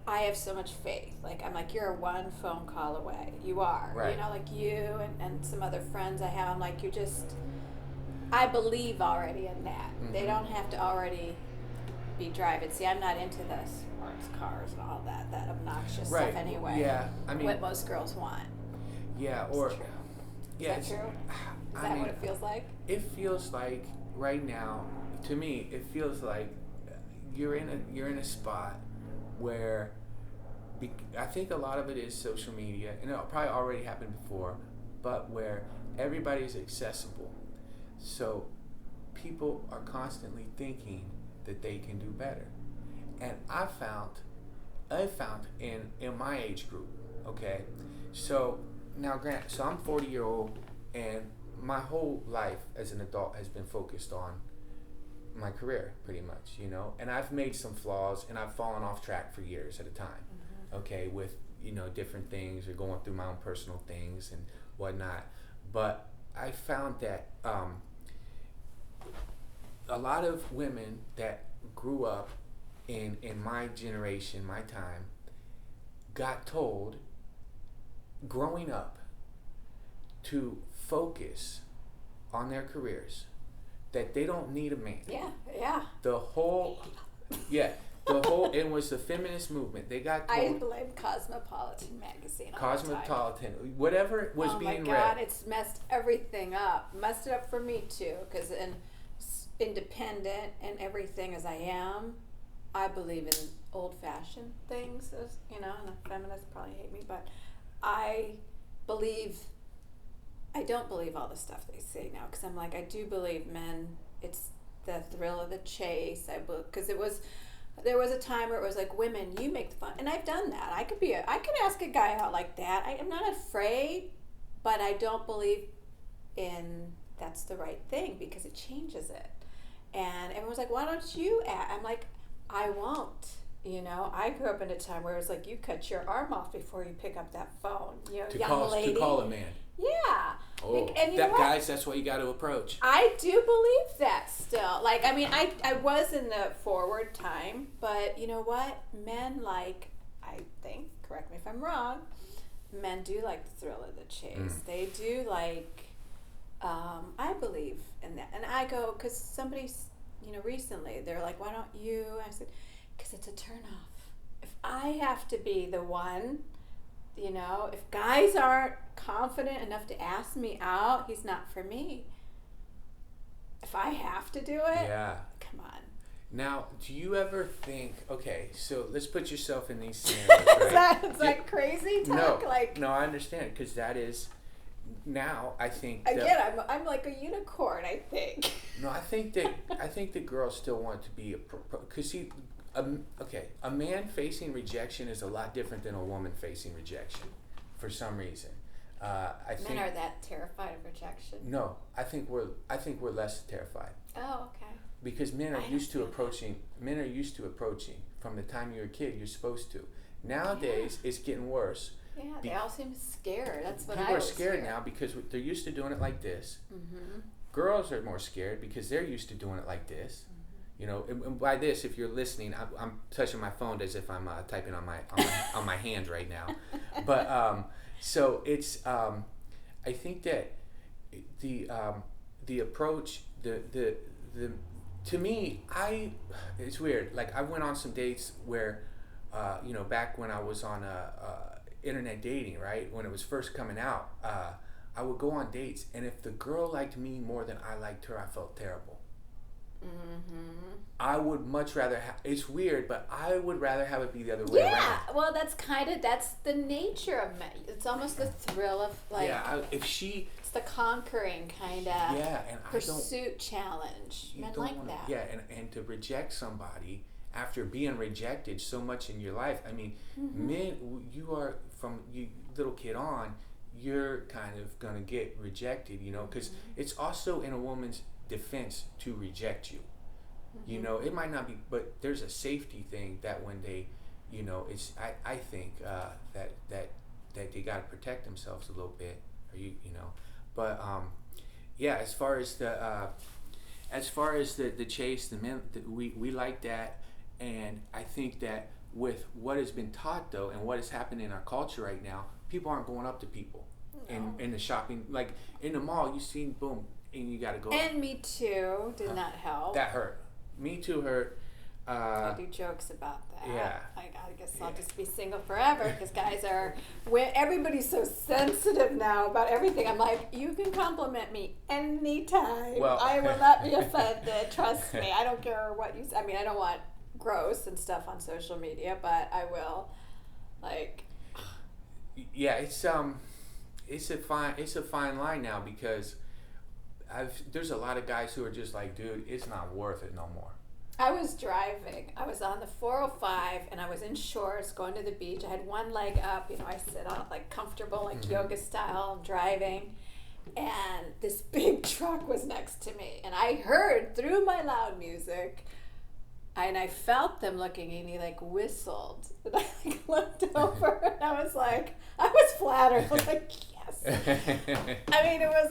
I have so much faith. Like, I'm like, you're one phone call away. You are. Right. Like you and some other friends I have. I'm like, I believe already in that. Mm-hmm. They don't have to already be driving. See, I'm not into the sports cars and all that obnoxious stuff anyway. Yeah, I mean, what most girls want. Yeah, Is or true. yeah, is that true? Is that what it feels like? It feels like right now, to me, it feels like you're in a spot where I think a lot of it is social media, and it probably already happened before, but where everybody is accessible, so people are constantly thinking that they can do better, and I found in my age group, okay, so. Now, so I'm 40-year-old, and my whole life as an adult has been focused on my career, pretty much, And I've made some flaws, and I've fallen off track for years at a time, okay, with, different things or going through my own personal things and whatnot. But I found that a lot of women that grew up in my generation, my time, got told growing up to focus on their careers, that they don't need a man. Yeah. It was the feminist movement. They got told. I blame Cosmopolitan magazine. Cosmopolitan, whatever was being read. Oh my God, it's messed everything up. Messed it up for me too, because independent and everything as I am, I believe in old-fashioned things. As and the feminists probably hate me, but I don't believe all the stuff they say now, because I'm like, I do believe men, it's the thrill of the chase. Because there was a time where it was like, women, you make the fun, and I've done that. I could ask a guy out like that. I'm not afraid, but I don't believe in that's the right thing, because it changes it. And everyone's like, why don't you ask? I'm like, I won't. I grew up in a time where it was like, you cut your arm off before you pick up that phone. To lady. call a man. Yeah. Oh, and guys, that's what you got to approach. I do believe that still. Like, I mean, I was in the forward time, but you know what? Men I think, correct me if I'm wrong, men do like the thrill of the chase. They do like, I believe in that. And I go, because somebody's, recently, they're like, why don't you? I said, because it's a turnoff. If I have to be the one, if guys aren't confident enough to ask me out, he's not for me. If I have to do it, come on. Now, do you ever think, okay, so let's put yourself in these scenarios, right? is that crazy talk? No, I understand, because that is, now I think again, I'm like a unicorn, I think. No, I think that girls still want to be because see, a man facing rejection is a lot different than a woman facing rejection, for some reason. I think men are that terrified of rejection. No, I think we're less terrified. Oh, okay. Because men are used to approaching from the time you're a kid. You're supposed to. Nowadays, it's getting worse. Yeah, they all seem scared. That's what people are scared now because they're used to doing it like this. Mm-hmm. Girls are more scared because they're used to doing it like this. Mm-hmm. And by this, if you're listening, I'm touching my phone as if I'm typing on my hand right now. But so it's I think that the approach the to me, it's weird. Like, I went on some dates where back when I was on internet dating, right? When it was first coming out, I would go on dates, and if the girl liked me more than I liked her, I felt terrible. Mm-hmm. I would much rather it's weird, but I would rather have it be the other way around. Yeah, well, that's the nature of men. It's almost the thrill of like. Yeah, it's the conquering kind of. Yeah, and pursuit challenge. Men like that. Yeah, and to reject somebody after being rejected so much in your life. I mean, men, you are from you little kid on, you're kind of gonna get rejected, because it's also in a woman's defense to reject you. It might not be, but there's a safety thing that when they, it's I think that they got to protect themselves a little bit, or but yeah, as far as the chase, the men, we like that, and I think that with what has been taught though, and what is happening in our culture right now, people aren't going up to people in the shopping, like in the mall. You see, boom, and you got to go. And Me Too did not help. That hurt. Me Too hurt. I do jokes about that. Yeah. I guess I'll just be single forever because guys everybody's so sensitive now about everything. I'm like, you can compliment me anytime. Well, I will not be offended. Trust me. I don't care what you say. I mean, I don't want gross and stuff on social media, but I will, like. Yeah, it's a fine line now because there's a lot of guys who are just like, dude, it's not worth it no more. I was driving. I was on the 405 and I was in shorts going to the beach. I had one leg up. I sit on like comfortable, like yoga style, driving. And this big truck was next to me. And I heard through my loud music, and I felt them looking at me, like whistled. And I looked over and I was flattered. I was like, yes. I mean, it was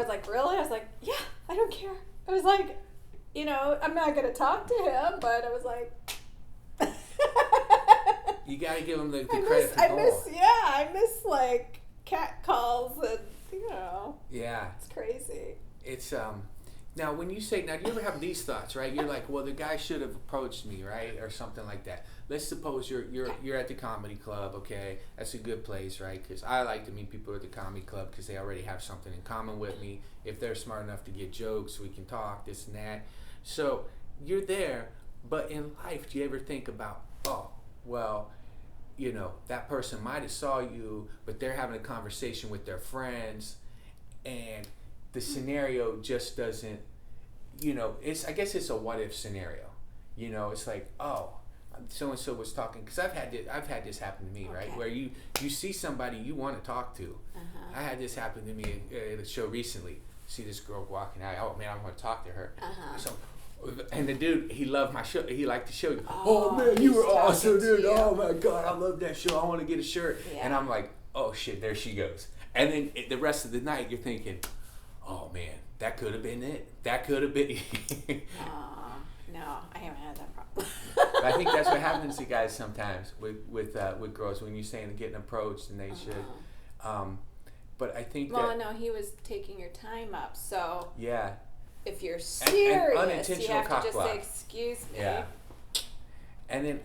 like, really? I was like, yeah, I don't care. I was like, I'm not going to talk to him, but I was like. You got to give him the credit for going. I miss like cat calls and, Yeah. It's crazy. It's, now do you ever have these thoughts, right? You're like, well, the guy should have approached me, right? Or something like that. Let's suppose you're at the comedy club, okay? That's a good place, right? Because I like to meet people at the comedy club because they already have something in common with me. If they're smart enough to get jokes, we can talk, this and that. So you're there, but in life, do you ever think about, that person might have saw you, but they're having a conversation with their friends, and the scenario just doesn't, I guess it's a what if scenario. It's like, oh, so and so was talking, because I've had this happen to me, okay. Right? Where you see somebody you want to talk to. Uh-huh. I had this happen to me at a show recently. See this girl walking out. Oh man, I want to talk to her. Uh-huh. So, and the dude, he loved my show. He liked the show. Oh man, you were awesome, dude. Oh my god, I love that show. I want to get a shirt. Yeah. And I'm like, oh shit, there she goes. And then the rest of the night, you're thinking, oh man, that could have been it. That could have been. No, I haven't had that problem. I think that's what happens to guys sometimes with girls when you're saying getting approached and they should. But I think no, he was taking your time up. So yeah, if you're serious, you have to just block. say, excuse me. Yeah. And then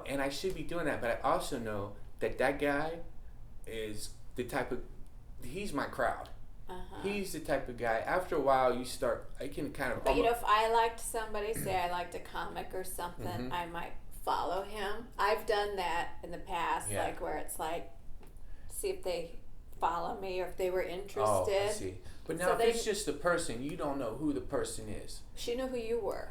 and I should be doing that, but I also know that guy is the type of he's my crowd. Uh-huh. He's the type of guy. After a while, I can kind of. But if I liked somebody, say I liked a comic or something, I might follow him. I've done that in the past, like where it's like, see if they follow me or if they were interested. Oh, I see. But now, if it's just the person, you don't know who the person is. She knew who you were.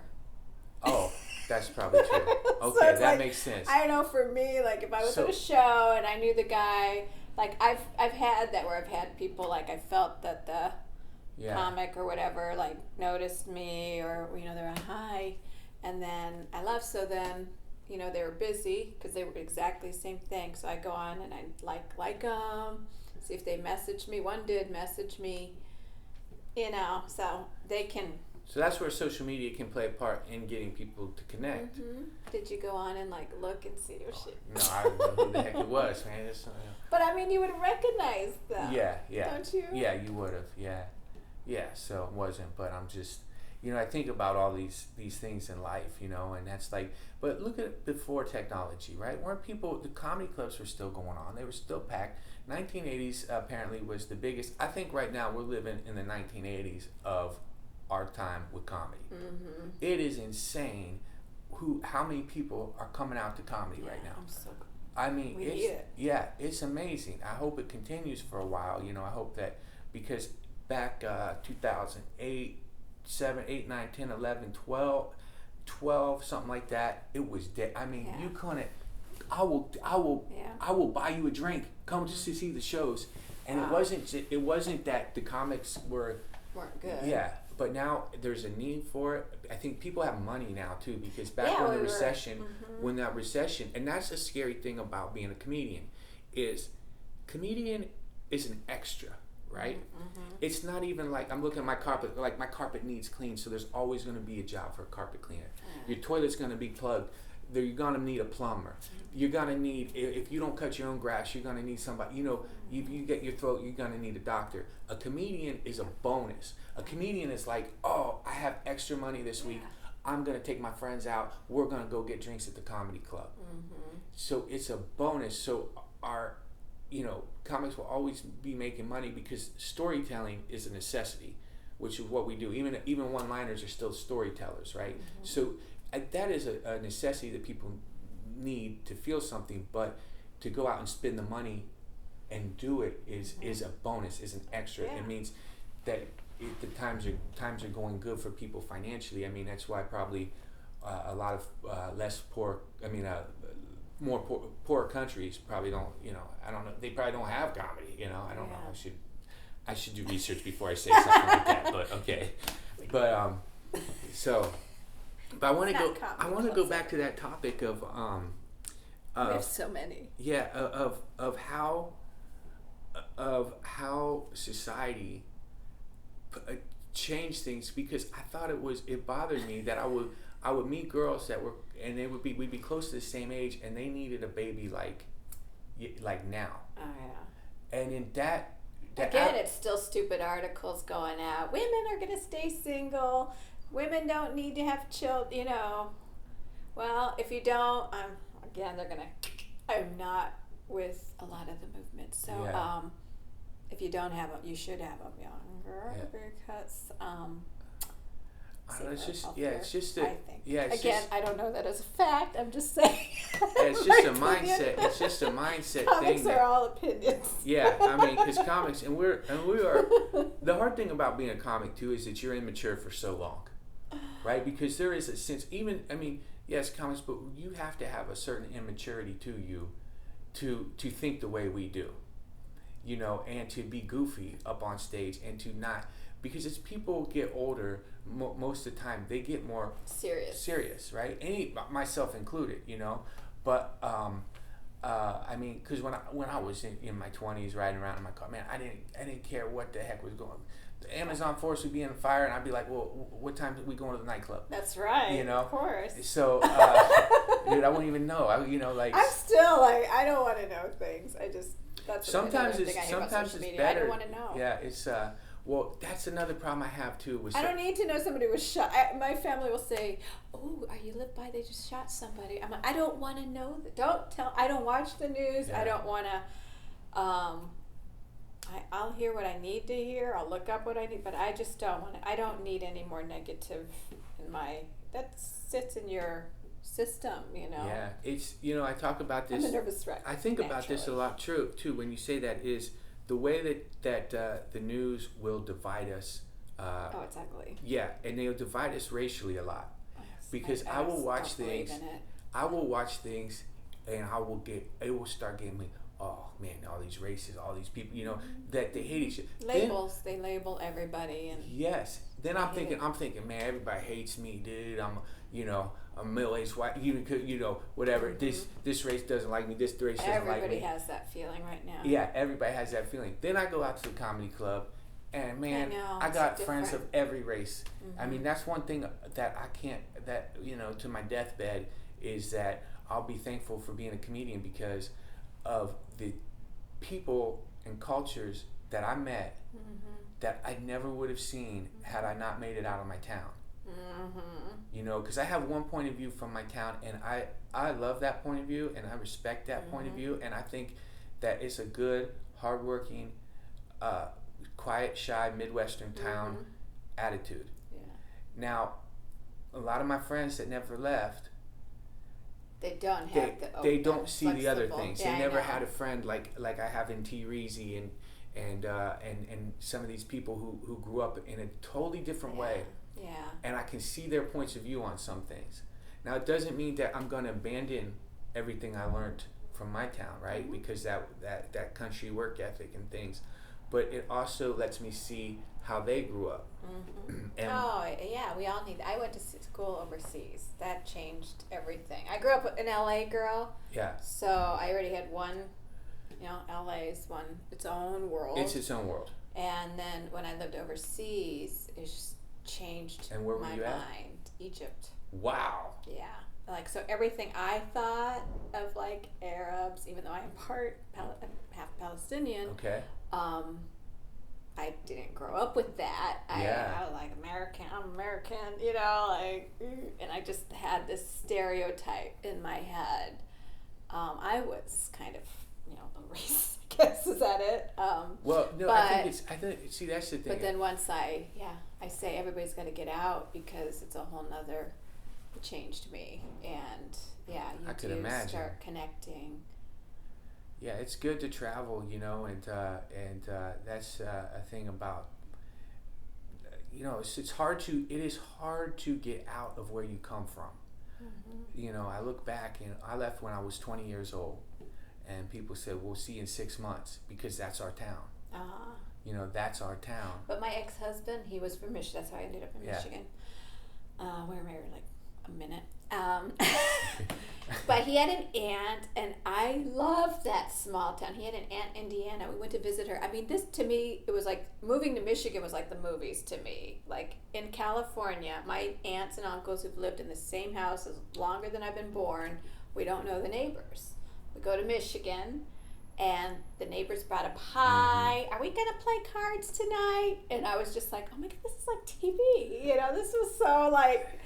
Oh, that's probably true. Okay, so that makes sense. I know for me, like if I was at a show and I knew the guy. Like I've had that where I've had people like I felt that the comic or whatever like noticed me or they're on hi, and then I left. So then they were busy because they were exactly the same thing. So I go on and I like them, see if they message me. One did message me, so they can. So that's where social media can play a part in getting people to connect. Mm-hmm. Did you go on and look and see your shit? No, I don't know who the heck it was, man. But I mean, you would have recognized them. Yeah. Don't you? Yeah, you would have. Yeah. So it wasn't, but I'm just, I think about all these things in life, and that's like, but look at before technology, right? Weren't people, the comedy clubs were still going on. They were still packed. 1980s apparently was the biggest. I think right now we're living in the 1980s of our time with comedy. Mm-hmm. It is insane how many people are coming out to comedy right now. I'm so good. I mean, it's amazing. I hope it continues for a while. I hope that, because back 2008, 7, 8, 9, 10, 11, 12, something like that, it was dead. I mean, you couldn't. I will buy you a drink. Come to see the shows, and it wasn't that the comics weren't good. Yeah, but now there's a need for it. I think people have money now too, because back when the recession, when that recession, and that's a scary thing about being a comedian, is comedian is an extra. Right? Mm-hmm. It's not even like I'm looking at my carpet, like my carpet needs cleaned, so there's always going to be a job for a carpet cleaner. Your toilet's going to be plugged. You're going to need a plumber. You're going to need, if you don't cut your own grass, you're going to need somebody. If you get your throat, you're going to need a doctor. A comedian is a bonus. A comedian is like, oh, I have extra money this week. I'm going to take my friends out. We're going to go get drinks at the comedy club. Mm-hmm. So it's a bonus. So our comics will always be making money because storytelling is a necessity, which is what we do. Even one-liners are still storytellers, right? Mm-hmm. So that is a necessity that people need to feel something, but to go out and spend the money and do it is a bonus, is an extra. It means that the times are going good for people financially. I mean, that's why probably a lot of less poor. I mean, more poor countries probably don't. I don't know. They probably don't have comedy. I don't know. I should do research before I say something like that. But okay. But But I want to go back to that topic of we have so many. Yeah, of how society changed things, because I thought it bothered me that I would meet girls that we'd be close to the same age, and they needed a baby like now. Oh yeah. And in that again, it's still stupid articles going out. Women are going to stay single. Women don't need to have children. Well, if you don't, they're gonna. I'm not with a lot of the movements, so if you don't have them, you should have them younger because. It's just I think. I don't know that as a fact. I'm just saying. It's just a mindset. It's just a mindset comics thing. Are all opinions. Yeah, I mean, because comics, and we are. The hard thing about being a comic too is that you're immature for so long, right? Because there is a sense, yes, comics, but you have to have a certain immaturity to you, to think the way we do, and to be goofy up on stage, and to not. Because as people get older, most of the time they get more serious, right? Myself included, But because when I was in my 20s, riding around in my car, man, I didn't care what the heck was going on. The Amazon forest would be on fire, and I'd be like, well, what time did we go to the nightclub? That's right. Of course. So, dude, I wouldn't even know. I'm still like, I don't want to know things. That's sometimes it's media. better. I don't want to know. Yeah, it's well, that's another problem I have too. I don't need to know somebody was shot. My family will say, "Oh, you live by? They just shot somebody." I'm like, I don't want to know. Don't tell. I don't watch the news. Yeah. I don't want to. I'll hear what I need to hear. I'll look up what I need, but I just don't want to. I don't need any more negative in my. That sits in your system, Yeah, it's I talk about this. I'm a nervous wreck. I think about this a lot too. When you say that is. The way that the news will divide us. It's ugly. Yeah, and they'll divide us racially a lot. Yes, because I will watch things. I will watch things, and it will start getting me. Oh man, all these races, all these people, that they hate each other. Labels. They label everybody, and yes. Then I'm thinking, man, everybody hates me, dude. I'm a middle-aged white, whatever. Mm-hmm. This race doesn't like me. This race doesn't like me. Everybody has that feeling right now. Yeah, everybody has that feeling. Then I go out to the comedy club, and man, I got friends of every race. Mm-hmm. I mean, that's one thing that I can't. That to my deathbed is that I'll be thankful for being a comedian because of the people and cultures that I met that I never would have seen had I not made it out of my town. You know, because I have one point of view from my town, and I love that point of view, and I respect that point of view, and I think that it's a good, hardworking, quiet, shy, Midwestern town attitude. Yeah. Now, a lot of my friends that never left, they don't have they don't see the other things. Yeah, they never had a friend like I have in T. Reezy and some of these people who grew up in a totally different way. Yeah. And I can see their points of view on some things. Now, it doesn't mean that I'm going to abandon everything I learned from my town, right? Because that country work ethic and things. But it also lets me see how they grew up. And we all need that. I went to school overseas. That changed everything. I grew up an LA girl. Yeah. So I already had one, LA's its own world. It's its own world. And then when I lived overseas, it just changed and where were my you at? mind. Egypt. Wow. Yeah. Like, so everything I thought of, like, Arabs, even though I am half Palestinian. Okay. I didn't grow up with that. I was like, I'm American, and I just had this stereotype in my head. I was kind of, a racist, I guess, is that it? Well, no, I think see, that's the thing. But then once I say everybody's got to get out because it's a whole nother, it changed me. And I could imagine. Start connecting. Yeah, it's good to travel, and that's a thing about, it is hard to get out of where you come from. I look back and I left when I was 20 years old, and people said, we'll see you in 6 months because that's our town. That's our town. But my ex-husband, he was from Michigan. That's how I ended up in Michigan. We were married like a minute. But he had an aunt, and I loved that small town. He had an aunt in Indiana. We went to visit her. I mean, this to me, it was like moving to Michigan was like the movies to me. Like in California, my aunts and uncles who've lived in the same house as longer than I've been born, we don't know the neighbors. We go to Michigan, and the neighbors brought a pie. Are we going to play cards tonight? And I was just like, oh my God, this is like TV. This was so like,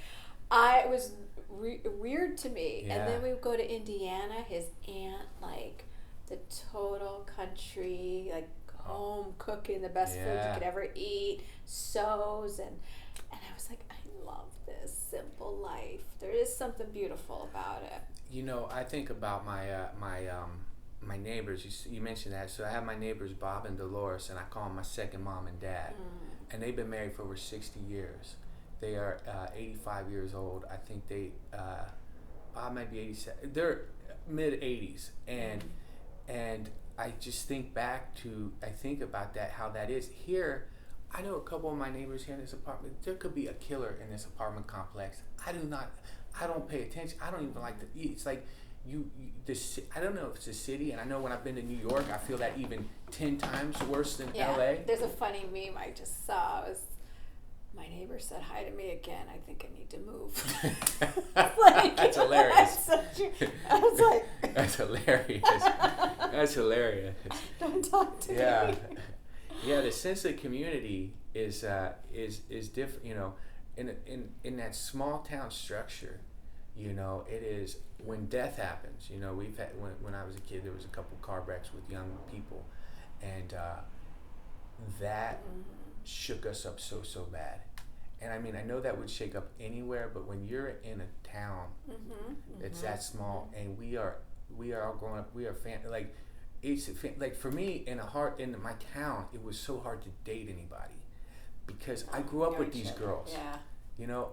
it was weird to me. Yeah. And then we would go to Indiana, his aunt, like the total country, like home cooking, the best food you could ever eat, sews. And I was like, I love this simple life. There is something beautiful about it. I think about my neighbors. You mentioned that. So I have my neighbors Bob and Dolores, and I call them my second mom and dad. And they've been married for over 60 years. They are 85 years old. I think Bob might be 87. They're mid 80s, and I just think about that, how that is here. I know a couple of my neighbors here in this apartment. There could be a killer in this apartment complex. I don't pay attention. I don't even like to eat. It's like I don't know if it's a city, and I know when I've been to New York, I feel that even 10 times worse than LA. There's a funny meme I just saw. It was, my neighbor said hi to me again. I think I need to move. That's hilarious. I was like, that's hilarious. That's hilarious. Don't talk to me. Yeah. The sense of community is different. In that small town structure, it is when death happens. We've had when I was a kid, there was a couple car wrecks with young people, and that shook us up so bad. And I mean, I know that would shake up anywhere, but when you're in a town that's that small, and we are all growing up, we are like for me in my town, it was so hard to date anybody because I grew up with these girls.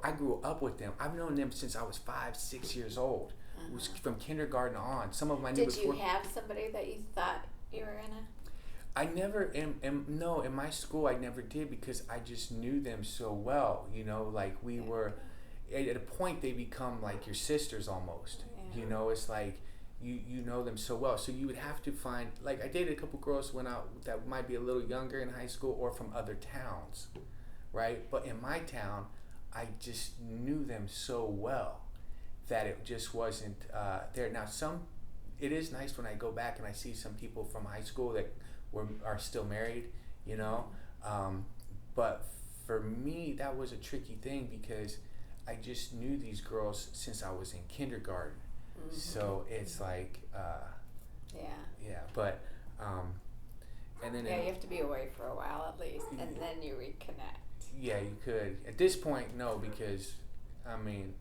I grew up with them. I've known them since I was 5-6 years old. It was from kindergarten on. Some of my neighbors. Did you have somebody that you thought you were gonna? I never in my school I never did because I just knew them so well. Like we were at a point they become like your sisters almost. It's like you know them so well. So you would have to find, like, I dated a couple girls that might be a little younger in high school or from other towns, right? But in my town, I just knew them so well that it just wasn't there. Now it is nice when I go back and I see some people from high school that are still married, but for me, that was a tricky thing because I just knew these girls since I was in kindergarten. Mm-hmm. So it's like, but, and then you have to be away for a while at least, and then you reconnect. Yeah, you could. At this point, no, because, I mean,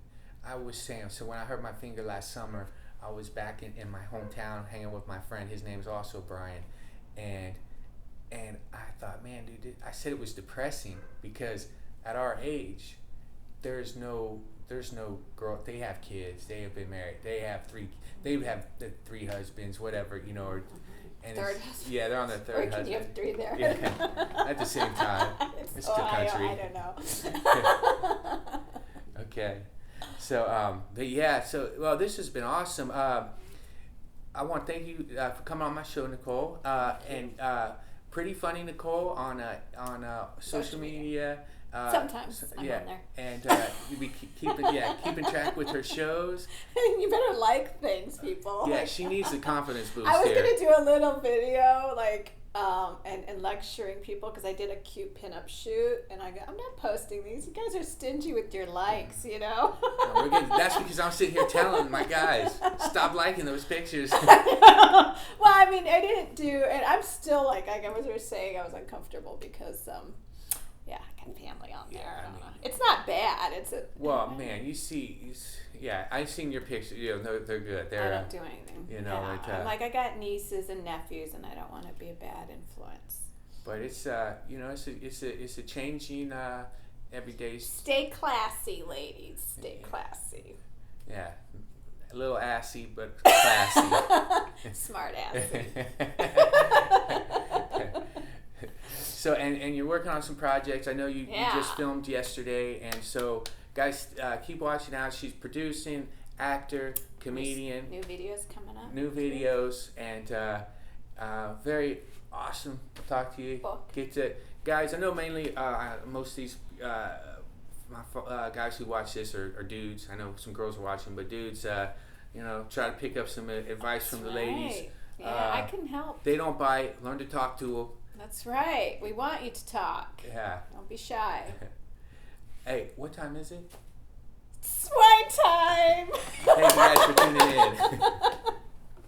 I was saying, so when I hurt my finger last summer, I was back in my hometown hanging with my friend. His name's also Brian. And I thought, man, dude, I said it was depressing because at our age, there's no girl. They have kids. They have been married. They have the three husbands, whatever, you know, or and third husband. Yeah, they're on their third husband. You have three there. Yeah, at the same time. It's Ohio, country. I don't know. Okay, so but yeah, so well, this has been awesome. I want to thank you for coming on my show, Nicole, and pretty funny Nicole on social media. Sometimes I'm on there. And you be keeping track with her shows. You better like things, people. Yeah, she needs a confidence boost. I was gonna do a little video and lecturing people because I did a cute pinup shoot, and I go, I'm not posting these. You guys are stingy with your likes, you know. No, that's because I'm sitting here telling my guys, stop liking those pictures. Well, I mean, I didn't do, and I'm still like I was saying, I was uncomfortable because I got family on there. Yeah, I mean, it's not bad. Man, I've seen your pictures. You know, they're good. I don't do anything. You know, I'm like I got nieces and nephews, and I don't want to be a bad influence. But it's it's a changing everyday. Stay classy, ladies. Stay classy. Yeah, a little assy, but classy. Smart assy. So and you're working on some projects. I know you just filmed yesterday, and so guys, keep watching out. She's producing, actor, comedian. New videos coming up. New videos, and very awesome to talk to you. Book. Guys. I know mainly most of these guys who watch this are dudes. I know some girls are watching, but dudes, try to pick up some advice from the ladies. Yeah, I can help. They don't bite. Learn to talk to them. That's right. We want you to talk. Yeah. Don't be shy. Hey, what time is it? Swinetime! Thank you guys for tuning in.